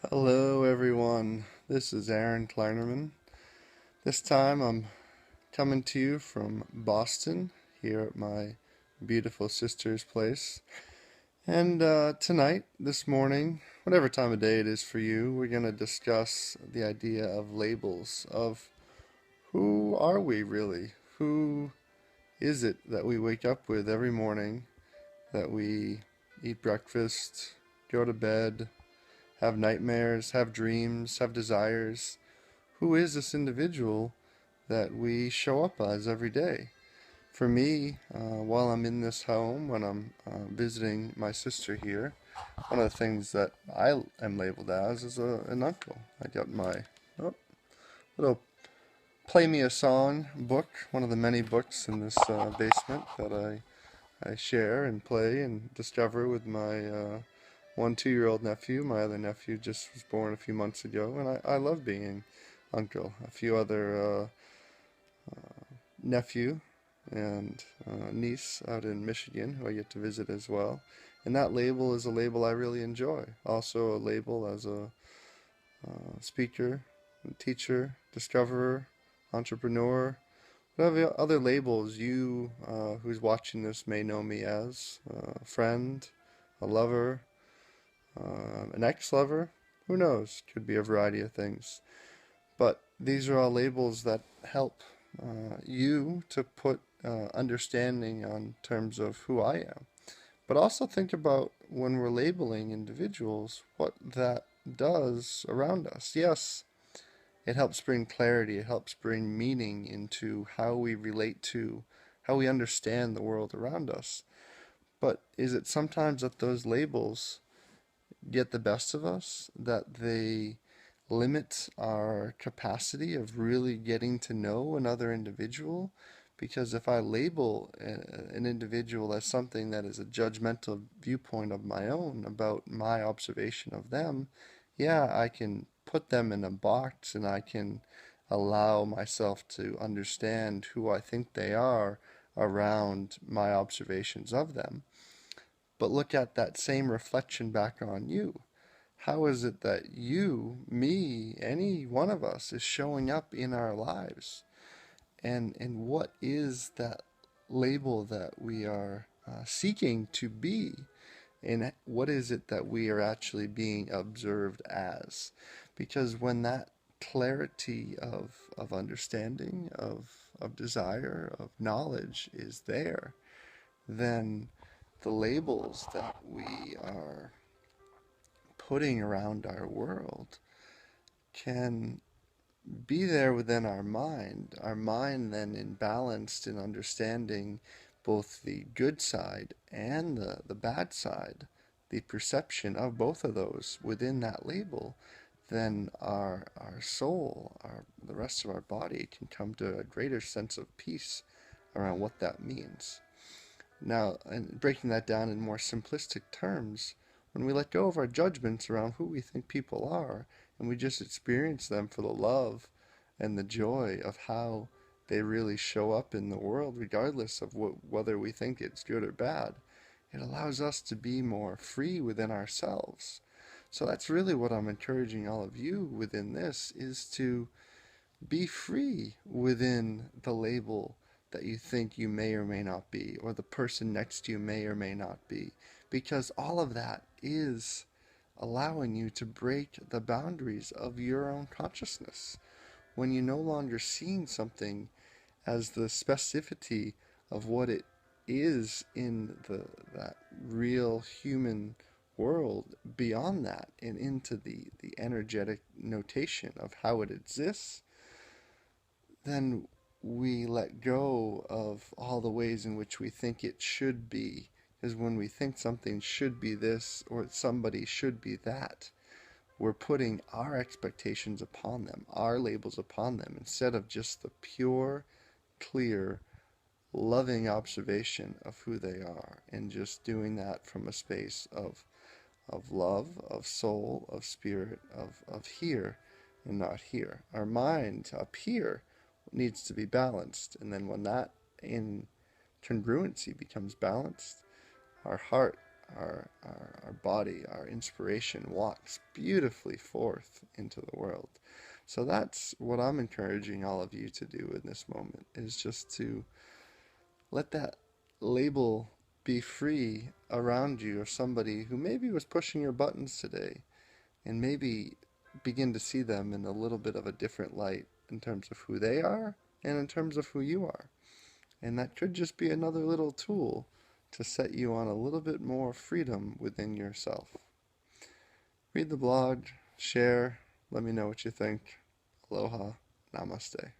Hello, everyone. This is Aaron Kleinerman. This time I'm coming to you from Boston, here at my beautiful sister's place. And tonight, this morning, whatever time of day it is for you, we're going to discuss the idea of labels, of who are we really? Who is it that we wake up with every morning, that we eat breakfast, go to bed, have nightmares, have dreams, have desires? Who is this individual that we show up as every day? For me, while I'm in this home, when I'm visiting my sister here, one of the things that I am labeled as is an uncle. I got my oh, little Play Me a Song book, one of the many books in this basement that I share and play and discover with my 1 2-year-old nephew. My other nephew just was born a few months ago, and I love being uncle. A few other nephew and niece out in Michigan who I get to visit as well. And that label is a label I really enjoy. Also, a label as a speaker, teacher, discoverer, entrepreneur, whatever other labels you who's watching this may know me as, a friend, a lover, an ex-lover, who knows? Could be a variety of things. But these are all labels that help you to put understanding on terms of who I am. But also think about when we're labeling individuals, what that does around us. Yes, it helps bring clarity, it helps bring meaning into how we relate to, how we understand the world around us. But is it sometimes that those labels get the best of us, that they limit our capacity of really getting to know another individual? Because if I label an individual as something that is a judgmental viewpoint of my own about my observation of them, yeah, I can put them in a box and I can allow myself to understand who I think they are around my observations of them. But look at that same reflection back on you. How is it that you, me, any one of us is showing up in our lives? And what is that label that we are seeking to be? And what is it that we are actually being observed as? Because when that clarity of understanding, of desire, of knowledge is there, then the labels that we are putting around our world can be there within our mind then in balanced in understanding both the good side and the bad side, the perception of both of those within that label, then our soul, the rest of our body can come to a greater sense of peace around what that means. Now, and breaking that down in more simplistic terms, when we let go of our judgments around who we think people are, and we just experience them for the love and the joy of how they really show up in the world, regardless of whether we think it's good or bad, it allows us to be more free within ourselves. So that's really what I'm encouraging all of you within this, is to be free within the label that you think you may or may not be, or the person next to you may or may not be, because all of that is allowing you to break the boundaries of your own consciousness. When you're no longer seeing something as the specificity of what it is in that real human world, beyond that and into the energetic notation of how it exists, then we let go of all the ways in which we think it should be. Because when we think something should be this or somebody should be that, we're putting our expectations upon them, our labels upon them, instead of just the pure, clear, loving observation of who they are, and just doing that from a space of love, of soul, of spirit, of here and not here. Our mind up here needs to be balanced, and then when that in congruency becomes balanced, our heart, our body, our inspiration walks beautifully forth into the world. So that's what I'm encouraging all of you to do in this moment, is just to let that label be free around you of somebody who maybe was pushing your buttons today, and maybe begin to see them in a little bit of a different light in terms of who they are and in terms of who you are. And that could just be another little tool to set you on a little bit more freedom within yourself. Read the blog, share, let me know what you think. Aloha, namaste.